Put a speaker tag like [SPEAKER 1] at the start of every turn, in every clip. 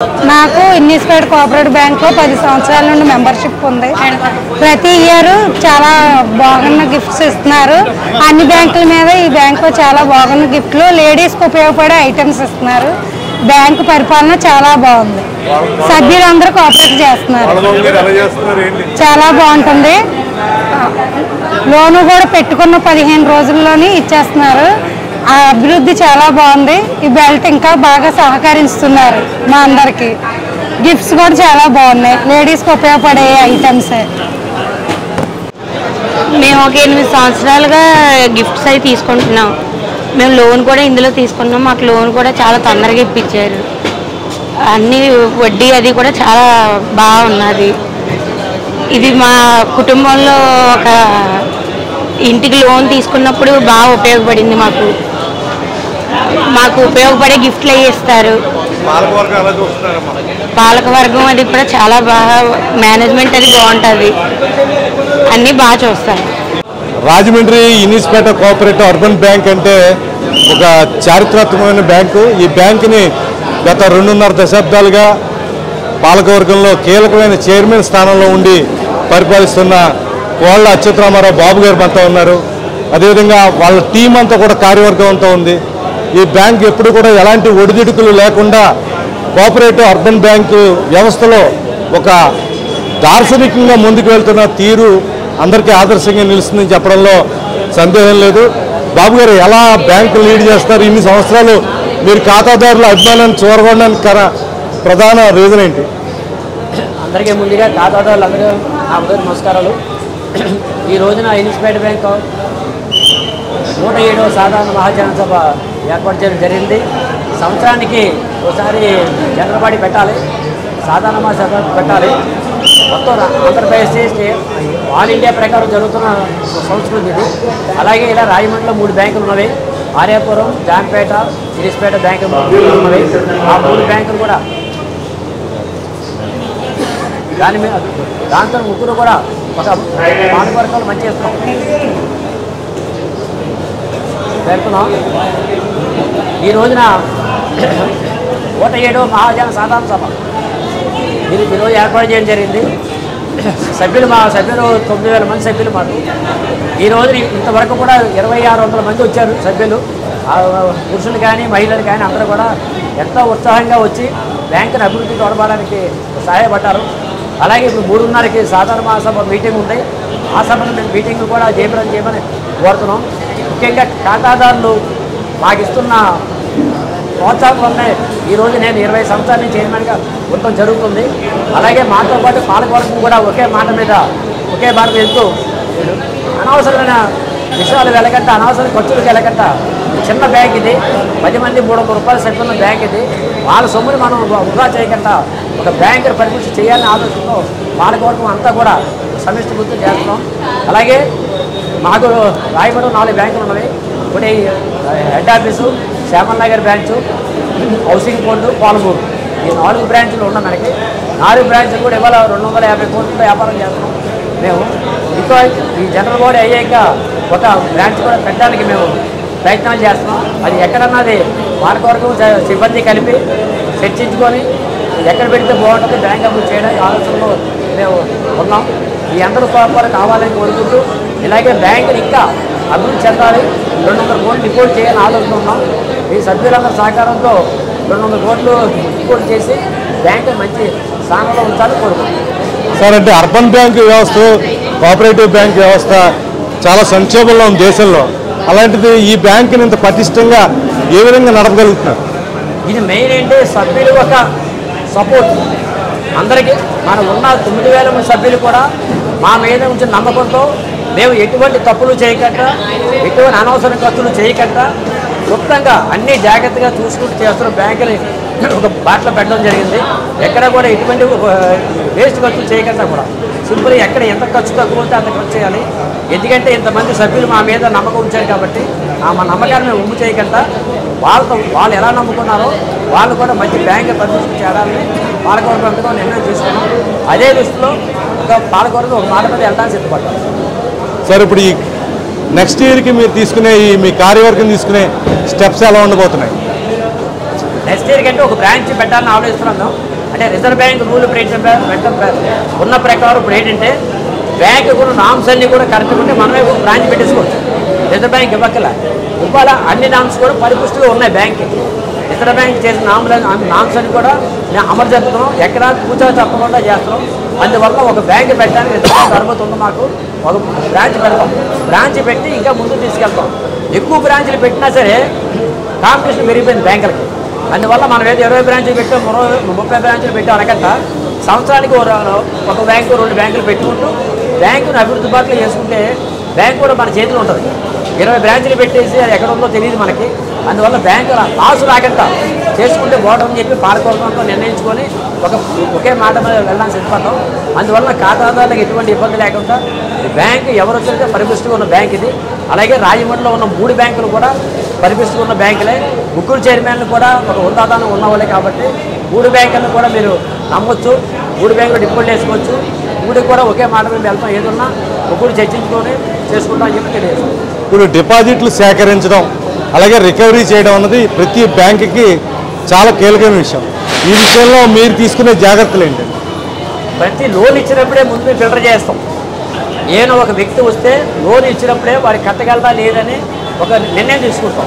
[SPEAKER 1] నాకు ఇన్నిస్పేట్ cooperative bank లో 10 సంవత్సరాల నుండి మెంబర్షిప్ ఉంది. ప్రతి ఇయర్ చాలా బాగున్న గిఫ్ట్స్ ఇస్తున్నారు. అన్ని బ్యాంకుల మీద ఈ బ్యాంక్ చాలా బాగున్న గిఫ్ట్లు, లేడీస్ కు ఉపయోగపడే ఐటమ్స్ ఇస్తున్నారు. బ్యాంకు పరిపాలన చాలా బాగుంది. సభ్యులందరూ కోఆపరేట్ చేస్తున్నారు. చాలా బాగుంటుంది. లోను కూడా పెట్టుకున్న 15 రోజుల్లోనే ఇచ్చేస్తున్నారు. అభివృద్ధి చాలా బాగుంది. ఈ బెల్ట్ ఇంకా బాగా సహకరిస్తున్నారు మా అందరికి. గిఫ్ట్స్ కూడా చాలా బాగున్నాయి. లేడీస్కి ఉపయోగపడే ఐటమ్స్.
[SPEAKER 2] మేము ఒక 8 సంవత్సరాలుగా గిఫ్ట్స్ అవి తీసుకుంటున్నాం. మేము లోన్ కూడా ఇందులో తీసుకున్నాం. మాకు లోన్ కూడా చాలా తొందరగా ఇప్పించారు. అన్ని వడ్డీ అది కూడా చాలా బాగున్నది. ఇది మా కుటుంబంలో ఒక ఇంటికి లోన్ తీసుకున్నప్పుడు బాగా ఉపయోగపడింది. మాకు ఉపయోగపడే గిఫ్ట్లు అవి ఇస్తారు. పాలకవర్గం అది కూడా చాలా బాగా మేనేజ్మెంట్ అది బాగుంటుంది. అన్నీ బాగా చూస్తారు.
[SPEAKER 3] Rajahmundry Innispeta cooperative urban bank అంటే ఒక చారిత్రాత్మకమైన బ్యాంకు. ఈ బ్యాంకుని గత 2.5 దశాబ్దాలుగా పాలకవర్గంలో కీలకమైన చైర్మన్ స్థానంలో ఉండి పరిపాలిస్తున్న కోళ్ళ అచ్యుతరామారావు బాబు గారు అంతా ఉన్నారు. అదేవిధంగా వాళ్ళ టీం అంతా కూడా కార్యవర్గం అంతా ఉంది. ఈ బ్యాంక్ ఎప్పుడు కూడా ఎలాంటి ఒడిదుడుకులు లేకుండా కోఆపరేటివ్ అర్బన్ బ్యాంకు వ్యవస్థలో ఒక దార్శనికంగా ముందుకు వెళ్తున్న తీరు అందరికీ ఆదర్శంగా నిలుస్తుందని చెప్పడంలో సందేహం లేదు. బాబు గారు ఎలా బ్యాంకు లీడ్ చేస్తారు? ఇన్ని సంవత్సరాలు మీరు ఖాతాదారుల అభిమానాన్ని చూరగొనడానికి ప్రధాన రీజన్ ఏంటి?
[SPEAKER 4] అందరికీ ముందుగా ఖాతాదారులందరూ నా ఉదయం నమస్కారాలు. ఈ రోజున ఇన్నిస్పేట బ్యాంక్ 107వ సాధారణ మహాజన సభ ఏర్పాటు చేయడం జరిగింది. సంవత్సరానికి ఒకసారి జనరల్ బాడీ పెట్టాలి, సాధారణ మహాసభ పెట్టాలి. మొత్తం ఆంధ్రప్రదేశ్ ఆల్ ఇండియా ప్రకారం జరుగుతున్న సంస్కృతి ఇది. అలాగే ఇలా రాజమండ్రిలో 3 బ్యాంకులు ఉన్నవి. ఆర్యాపురం, జాంపేట, ఇన్నిస్పేట బ్యాంకులు ఉన్నవి. ఆ 3 బ్యాంకులు కూడా దాంతో ముగ్గురు కూడా ఒక పాలకవర్గాలు మంచి పేర్కొన్నాం. ఈ రోజున 107వ మహాజన సాధారణ సభ ఈరోజు ఏర్పాటు చేయడం జరిగింది. మా సభ్యులు 9,000 మంది సభ్యులు మాకు. ఈ రోజు ఇంతవరకు కూడా 2,600 మంది వచ్చారు సభ్యులు. పురుషులు కానీ మహిళలు కానీ అందరూ కూడా ఎంతో ఉత్సాహంగా వచ్చి బ్యాంకును అభివృద్ధి తోడ్పడడానికి సహాయపడ్డారు. అలాగే ఇప్పుడు 3:30కి సాధారణ మహాసభ మీటింగ్ ఉంది. ఆ సభను మీటింగ్ కూడా చేయమని కోరుతున్నాం. ముఖ్యంగా ఖాతాదారులు మాకు ఇస్తున్న ప్రోత్సాహం వల్లనే ఈరోజు నేను 20 సంవత్సరాల నుంచి చైర్మన్గా ఉండటం జరుగుతుంది. అలాగే మాతో పాటు పాలకవర్గం కూడా ఒకే మాట మీద వెళ్తూ అనవసరమైన విషయాలు వెళ్ళకంట, అనవసరమైన ఖర్చులకు వెళ్ళకంట. చిన్న బ్యాంక్ ఇది, 10 మంది 300 రూపాయలు సభ్యున్న బ్యాంక్ ఇది. వాళ్ళ సొమ్ముని మనం వృధా చేయకుండా ఒక బ్యాంకును పరిపుష్టి చేయాలని ఆలోచనతో పాలకవర్గం అంతా కూడా సమిష్టి గుర్తు చేస్తున్నాం. అలాగే మాకు రాయబడి 4 బ్యాంకులు ఉన్నవి. ఒకటి head office, Shyamal Nagar branch, housing board, Palamuru. ఈ 4 బ్రాంచులు ఉన్నాయి మనకి. 4 బ్రాంచులు కూడా ఇవాళ 250 కోట్లతో వ్యాపారం చేస్తున్నాం మేము. ఇంకా ఈ జనరల్ బాడీ అయ్యాక ఒక బ్రాంచ్ కూడా పెట్టడానికి మేము ప్రయత్నాలు చేస్తున్నాం. అది ఎక్కడన్నది పాలకవర్గం సిబ్బంది కలిపి చర్చించుకొని ఎక్కడ పెడితే బాగుంటుంది బ్యాంక్ అభివృద్ధి చేయడానికి ఆలోచనలో మేము ఉన్నాం. ఈ అందరూ కూడా కావాలని కోరుకుంటూ ఇలాగే బ్యాంకుని ఇంకా అభివృద్ధి చెందాలి. 200 కోట్లు డిపోజిట్ చేయాలని ఆలోచన ఉన్నాం. ఈ సభ్యులందరి సహకారంతో 200 కోట్లు డిపోజిట్ చేసి బ్యాంకు మంచి స్థానంలో ఉంచాలని కోరుకుంటున్నాం.
[SPEAKER 3] సార్, అంటే అర్బన్ బ్యాంక్ వ్యవస్థ, కోఆపరేటివ్ బ్యాంక్ వ్యవస్థ చాలా సంక్షోభంలో ఉంది దేశంలో. అలాంటిది ఈ బ్యాంకుని ఇంత పటిష్టంగా ఏ విధంగా నడపగలుగుతున్నారు?
[SPEAKER 4] ఇది మెయిన్ ఏంటి, సభ్యులు ఒక సపోర్ట్ అందరికీ. మనం ఉన్న 9,000 మంది సభ్యులు కూడా మా మీద ఉంచిన నమ్మకంతో మేము ఎటువంటి తప్పులు చేయకుండా, ఎటువంటి అనవసర ఖర్చులు చేయకుండా క్లుప్తంగా అన్ని జాగ్రత్తగా చూసుకుంటూ చేస్తున్న బ్యాంకుని ఒక బాటలో పెట్టడం జరిగింది. ఎక్కడ కూడా ఎటువంటి వేస్ట్ ఖర్చులు చేయకుండా కూడా సింపుల్ ఎక్కడ ఎంత ఖర్చు తక్కువ ఉంటే అంత ఖర్చు చేయాలి. ఎందుకంటే ఇంతమంది సభ్యులు మా మీద నమ్మకం ఉంచారు కాబట్టి మా నమ్మకాన్ని మేము ఉమ్ము చేయకుండా వాళ్ళు ఎలా నమ్ముకున్నారో వాళ్ళు కూడా మంచి బ్యాంకు పరిస్థితి చేయాలని పాలకవర్గంతో నిర్ణయం తీసుకున్నాం. అదే దృష్టిలో ఒక పాలకవర్గం ఒక మాట మీద వెళ్ళడానికి సిద్ధపడ్డాం.
[SPEAKER 3] సార్, ఇప్పుడు ఈ నెక్స్ట్ ఇయర్కి మీరు తీసుకునే మీ కార్యవర్గం తీసుకునే స్టెప్స్ ఎలా ఉండబోతున్నాయి?
[SPEAKER 4] నెక్స్ట్ ఇయర్ కంటే ఒక బ్రాంచ్ పెట్టాలని ఆలోచిస్తున్నాం. అంటే రిజర్వ్ బ్యాంక్ రూల్ ఉన్న ప్రకారం ఇప్పుడు ఏంటంటే బ్యాంకు కూడా నామ్స్ అన్నీ కూడా కరెక్ట్గా ఉంటే మనమే బ్రాంచ్ పెట్టేసుకోవచ్చు. రిజర్వ్ బ్యాంక్ ఇవ్వాల అన్ని నామ్స్ కూడా పరిపుష్టిగా ఉన్నాయి బ్యాంక్కి. రిజర్వ్ బ్యాంక్ చేసిన నామ్స్ అని కూడా మేము అమలు జరుపుతున్నాం, ఎక్కడ కూర్చో తప్పకుండా చేస్తున్నాం. అందువల్ల ఒక బ్యాంక్ పెట్టడానికి రిజర్వ్ బ్యాంక్ అనుమతి ఉంది, మాకు ఒక బ్రాంచ్ పెడతాం. బ్రాంచ్ పెట్టి ఇంకా ముందుకు తీసుకెళ్తాం. ఎక్కువ బ్రాంచ్లు పెట్టినా సరే కాంపిటీషన్ పెరిగిపోయింది బ్యాంకులకి. అందువల్ల మనం ఏదో 20 బ్రాంచ్లు పెట్టాం, 30 బ్రాంచ్లు పెట్టాం అనకంట సంవత్సరానికి ఒక బ్యాంకు 2 బ్యాంకులు పెట్టుకుంటూ బ్యాంకును అభివృద్ధి బాటలో చేసుకుంటే బ్యాంకు కూడా మన చేతిలో ఉంటుంది. 20 బ్రాంచ్లు పెట్టేసి అది ఎక్కడ ఉందో తెలియదు మనకి. అందువల్ల బ్యాంకు లాసు రాకంట చేసుకుంటే బాగుంటుందని చెప్పి పాలకవర్గంతో నిర్ణయించుకొని ఒకే మాట మీద వెళ్ళడానికి సిద్ధపడతాం. అందువల్ల ఖాతాదారులకు ఎటువంటి ఇబ్బంది లేకుండా బ్యాంకు ఎవరు వచ్చినా పరిపుష్టిగా ఉన్న బ్యాంక్ ఇది. అలాగే రాజమండ్రిలో ఉన్న 3 బ్యాంకులు కూడా పరిపుష్టిగా ఉన్న బ్యాంకులే. ముగ్గురు చైర్మన్లు కూడా ఒక హోదాదానం ఉన్నవాళ్ళే కాబట్టి 3 బ్యాంకులను కూడా మీరు నమ్మొచ్చు. 3 బ్యాంకులు డిపాజిట్ వేసుకోవచ్చు. 3 కూడా ఒకే మాట మీద వెళ్తాం. ఏదన్నా ముగ్గురు చర్చించుకొని చేసుకుంటాం అని చెప్పి తెలియజేస్తాం.
[SPEAKER 3] ఇప్పుడు డిపాజిట్లు సేకరించడం అలాగే రికవరీ చేయడం అన్నది ప్రతి బ్యాంకుకి చాలా కీలకమైన విషయం. ఈ విషయంలో మీరు తీసుకునే జాగ్రత్తలు ఏంటండి?
[SPEAKER 4] ప్రతి లోన్ ఇచ్చినప్పుడే ముందు మేము ఫిల్టర్ చేస్తాం. ఏదో ఒక వ్యక్తి వస్తే లోన్ ఇచ్చినప్పుడే వాడికి కట్టగలదా లేదని ఒక నిర్ణయం తీసుకుంటాం.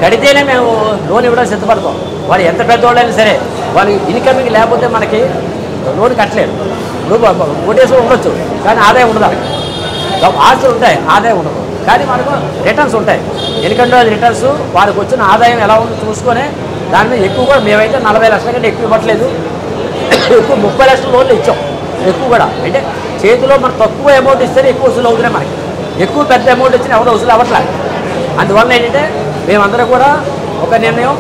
[SPEAKER 4] కడితేనే మేము లోన్ ఇవ్వడానికి సిద్ధపడతాం. వాడు ఎంత పెద్దవాళ్ళైనా సరే వాళ్ళు ఇన్కమింగ్ లేకపోతే మనకి లోన్ కట్టలేరు. ఇప్పుడు ఓటేసి ఉండొచ్చు కానీ ఆదాయం ఉండదు. ఆస్తులు ఉంటాయి, ఆదాయం ఉండదు. కానీ మనకు రిటర్న్స్ ఉంటాయి. ఎందుకంటే అది రిటర్న్స్ వారికి వచ్చిన ఆదాయం ఎలా ఉందో చూసుకొని దాని మీద ఎక్కువ కూడా మేమైతే 40 లక్షల కంటే ఎక్కువ ఇవ్వట్లేదు. ఎక్కువ 30 లక్షల లోన్లు ఇచ్చాం. ఎక్కువ కూడా అంటే చేతిలో మనం తక్కువ అమౌంట్ ఇస్తేనే ఎక్కువ వసూలు అవుతున్నాయి. మనకి ఎక్కువ పెద్ద అమౌంట్ ఇచ్చినా ఎవరో వసూలు అవ్వట్లేదు. అందువల్ల ఏంటంటే మేమందరం కూడా ఒక నిర్ణయం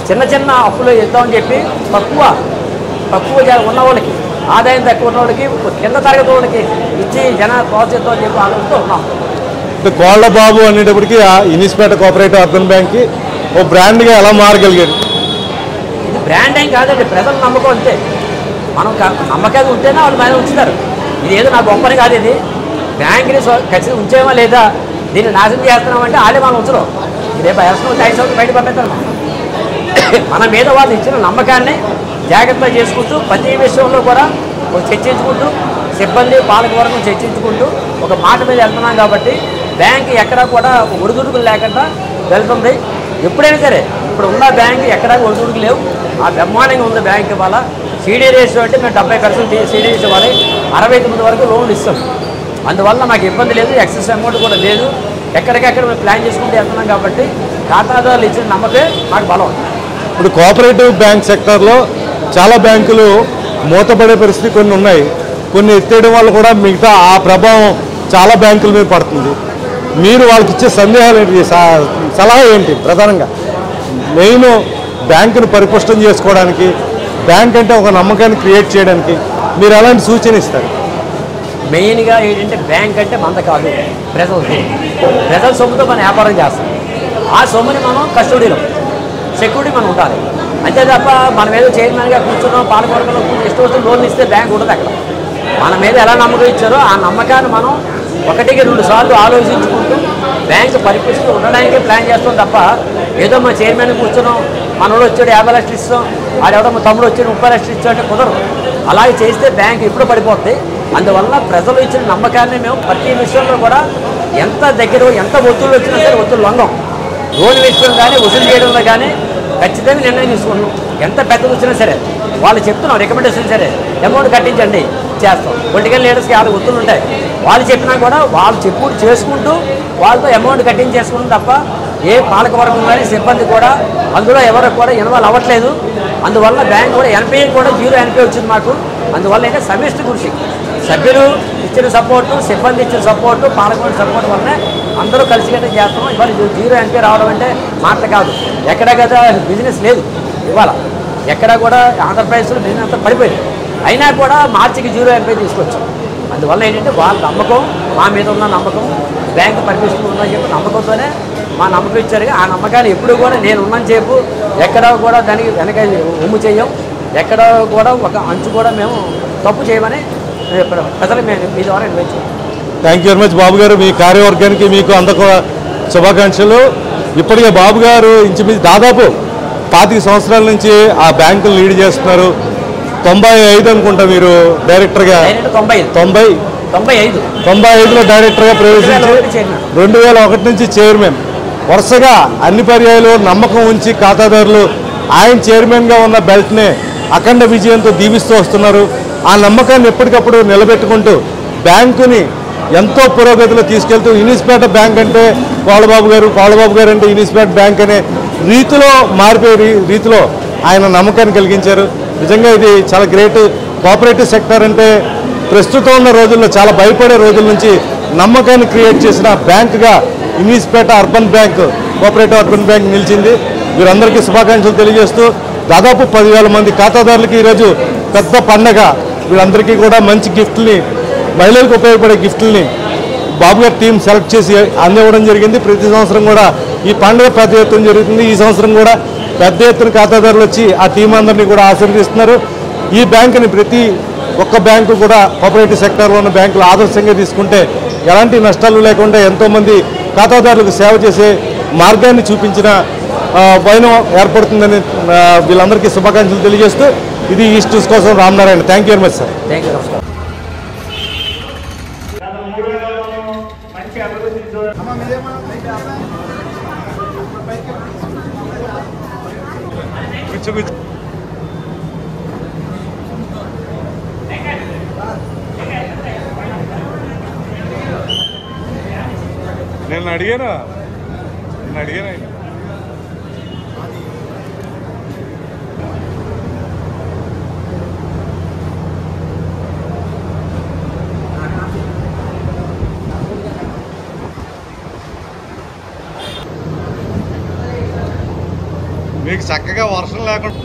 [SPEAKER 4] చిన్న చిన్న అప్పులు ఇద్దామని చెప్పి తక్కువ ఉన్న వాళ్ళకి ఆదాయం తక్కువ ఉన్న వాళ్ళకి కింద తరగతి వాళ్ళకి ఇచ్చి ప్రోత్సహిద్దాం అని చెప్పి ఆలోచనతో ఉన్నాం.
[SPEAKER 3] కోళ్ల బాబు అనేటప్పటికీ ఇనిస్పేట కోఆపరేటివ్ అర్బన్ బ్యాంక్కి ఓ బ్రాండ్గా ఎలా మారగలిగారు?
[SPEAKER 4] ఇది బ్రాండ్ ఏం కాదండి, ప్రజల నమ్మకం అంతే. మనం నమ్మకాలు ఉంటేనే వాళ్ళు మీద ఉంచుతారు. ఇది ఏదో నా గొప్పని కాదు. ఇది బ్యాంక్ని ఖచ్చితంగా ఉంచేమా లేదా దీన్ని నాశనం చేస్తున్నామంటే వాళ్ళే మనం ఉంచరు. ఇదే పర్సనల్ ట్యాక్స్ అవుతుంది బయట పంపిస్తారు. మన మీద వాళ్ళు ఇచ్చిన నమ్మకాన్ని జాగ్రత్తగా చేసుకుంటూ ప్రతి విషయంలో కూడా చర్చించుకుంటూ సిబ్బంది పాలకవర్గం చర్చించుకుంటూ ఒక మాట మీద వెళ్తున్నాం కాబట్టి బ్యాంక్ ఎక్కడా కూడా ఒడిదుడుకులు లేకుండా వెళ్తుంది. ఎప్పుడైనా సరే ఇప్పుడు ఉన్న బ్యాంక్ ఎక్కడా ఒడిదుడుకులు లేవు. ఆ బ్రహ్మాండంగా ఉంది బ్యాంక్. ఇవాళ సీడీ రేషియో అంటే మేము 70% సీడీ రేషియో ఇవ్వాలి. 69 వరకు లోన్లు ఇస్తాం. అందువల్ల మాకు ఇబ్బంది లేదు, ఎక్సెస్ అమౌంట్ కూడా లేదు. ఎక్కడికెక్కడ మేము ప్లాన్ చేసుకుంటూ వెళ్తున్నాం కాబట్టి ఖాతాదారులు ఇచ్చిన నమ్మకే మాకు బలం.
[SPEAKER 3] ఇప్పుడు కోఆపరేటివ్ బ్యాంక్ సెక్టర్లో చాలా బ్యాంకులు మూతపడే పరిస్థితి కొన్ని ఉన్నాయి. కొన్ని ఎత్తేయడం వల్ల కూడా మిగతా ఆ ప్రభావం చాలా బ్యాంకుల మీద పడుతుంది. మీరు వాళ్ళకి ఇచ్చే సందేహాలు ఏంటి, సలహా ఏంటి? ప్రధానంగా మెయిన్ బ్యాంకును పరిపుష్టం చేసుకోవడానికి, బ్యాంక్ అంటే ఒక నమ్మకాన్ని క్రియేట్ చేయడానికి మీరు ఎలాంటి సూచన ఇస్తారు?
[SPEAKER 4] మెయిన్గా ఏంటంటే బ్యాంక్ అంటే మంద కాదు, ప్రజల సొమ్ముతో మనం వ్యాపారం చేస్తాం. ఆ సొమ్ముని మనం కస్టడీలో సెక్యూరిటీ మనం ఉండాలి. అంతే తప్ప మనం ఏదో చైర్మన్గా కూర్చున్నాం, పాలకవర్గంలో ఇష్టం వస్తే లోన్లు ఇస్తే బ్యాంక్ ఉండదు. అక్కడ మన మీద ఎలా నమ్మకం ఇచ్చారో ఆ నమ్మకాన్ని మనం 1-2 సార్లు ఆలోచించుకుంటూ బ్యాంకు పరిపుష్టిగా ఉండడానికే ప్లాన్ చేస్తాం తప్ప ఏదో మా చైర్మన్ కూర్చున్నాం, మనోడు వచ్చాడు 50 లక్షలు ఇస్తాం, ఆడెవడో మా తమ్ముడు వచ్చాడు 30 లక్షలు ఇస్తాం అంటే కుదరదు. అలాగే చేస్తే బ్యాంక్ ఎప్పుడు పడిపోతుంది. అందువల్ల ప్రజలు ఇచ్చిన నమ్మకాన్ని మేము ప్రతి విషయంలో కూడా ఎంత దగ్గర ఎంత ఒత్తిళ్ళు వచ్చినా సరే ఒత్తిళ్ళు లొంగం. లోన్ విషయం కానీ వసూలు చేయడంలో కానీ ఖచ్చితంగా నిర్ణయం తీసుకున్నాం. ఎంత పెద్దది వచ్చినా సరే వాళ్ళు చెప్తున్నాం రికమెండేషన్ సరే అమౌంట్ కట్టించండి చేస్తాం. పొలిటికల్ లీడర్స్కి 6 ఒత్తులు ఉంటాయి. వాళ్ళు చెప్పినా కూడా వాళ్ళు చెప్పుడు చేసుకుంటూ వాళ్ళతో అమౌంట్ కట్టించేసుకుంటాం తప్ప ఏ పాలకవర్గం కానీ సిబ్బంది కూడా అందులో ఎవరికి కూడా ఇన్వాల్వ్ అవ్వట్లేదు. అందువల్ల బ్యాంక్ కూడా ఎన్పిఏ కూడా 0 ఎన్పిఏ వచ్చింది మాకు. అందువల్ల అయితే సమిష్టి కృషి, సభ్యులు ఇచ్చిన సపోర్టు, సిబ్బంది ఇచ్చిన సపోర్టు, పాలకవర్గ సపోర్ట్ వల్లనే అందరూ కలిసికట్టు చేస్తాం. ఇవాళ 0 ఎన్పిఏ రావడం అంటే మాట కాదు. ఎక్కడ కదా బిజినెస్ లేదు. ఇవాళ ఎక్కడ కూడా ఆంధ్రప్రదేశ్లో బిజినెస్ అంతా పడిపోయింది. అయినా కూడా మార్చికి 0 ఎన్పిఏ తీసుకొచ్చాం. అందువల్ల ఏంటంటే వాళ్ళ నమ్మకం, మా మీద ఉన్న నమ్మకం, బ్యాంకు పర్మిషన్ ఉందని చెప్పి నమ్మకంతోనే మా నమ్మకం ఇచ్చారు. ఆ నమ్మకాన్ని ఎప్పుడు కూడా నేను ఉన్నాను చెప్పు ఎక్కడ కూడా దానికి వెనక ఉమ్ము చేయం, ఎక్కడ కూడా ఒక అంచు కూడా మేము తప్పు చేయమని ప్రజలు మీ ద్వారా నిర్వహించాం.
[SPEAKER 3] థ్యాంక్ యూ వెరీ మచ్ బాబు గారు. మీ కార్యవర్గానికి మీకు అందరూ శుభాకాంక్షలు. ఇప్పటికే బాబు గారు ఇంచుమించు దాదాపు 25 సంవత్సరాల నుంచి ఆ బ్యాంకులు లీడ్ చేస్తున్నారు. 95 అనుకుంటా మీరు డైరెక్టర్గా 95లో డైరెక్టర్గా ప్రవేశించి 2001 నుంచి చైర్మన్. వరుసగా అన్ని పర్యాయాలు నమ్మకం ఉంచి ఖాతాదారులు ఆయన చైర్మన్గా ఉన్న బెల్ట్నే అఖండ విజయంతో దీవిస్తూ వస్తున్నారు. ఆ నమ్మకాన్ని ఎప్పటికప్పుడు నిలబెట్టుకుంటూ బ్యాంకుని ఎంతో పురోగతిలో తీసుకెళ్తూ ఇనిస్పేట బ్యాంక్ అంటే కోళ్ళబాబు గారు అంటే ఇనిస్పేట బ్యాంక్ అనే రీతిలో మారిపోయే రీతిలో ఆయన నమ్మకాన్ని కలిగించారు. నిజంగా ఇది చాలా గ్రేట్. కోఆపరేటివ్ సెక్టర్ అంటే ప్రస్తుతం ఉన్న రోజుల్లో చాలా భయపడే రోజుల నుంచి నమ్మకాన్ని క్రియేట్ చేసిన బ్యాంకుగా ఇనిస్పేట urban bank, cooperative urban bank నిలిచింది. వీరందరికీ శుభాకాంక్షలు తెలియజేస్తూ దాదాపు 10,000 మంది ఖాతాదారులకి ఈరోజు పెద్ద పండగ. వీళ్ళందరికీ కూడా మంచి గిఫ్ట్ని, మహిళలకు ఉపయోగపడే గిఫ్ట్ని బాబు గారి టీం సెలెక్ట్ చేసి అందివ్వడం జరిగింది. ప్రతి సంవత్సరం కూడా ఈ పండుగ పెద్ద ఎత్తున జరుగుతుంది. ఈ సంవత్సరం కూడా పెద్ద ఎత్తున ఖాతాదారులు వచ్చి ఆ టీం అందరినీ కూడా ఆశీర్వదిస్తున్నారు. ఈ బ్యాంకుని ప్రతి ఒక్క బ్యాంకు కూడా కోఆపరేటివ్ సెక్టార్లో ఉన్న బ్యాంకులు ఆదర్శంగా తీసుకుంటే ఎలాంటి నష్టాలు లేకుండా ఎంతోమంది ఖాతాదారులకు సేవ చేసే మార్గాన్ని చూపించిన వైనం ఏర్పడుతుందని వీళ్ళందరికీ శుభాకాంక్షలు తెలియజేస్తూ ఇది ఈస్ట్ న్యూస్ కోసం Ramanarayana. Thank you very much sir.
[SPEAKER 4] Thank you. నమస్కారం.
[SPEAKER 3] నేను అడిగాను మీకు చక్కగా వర్షం లేకుండా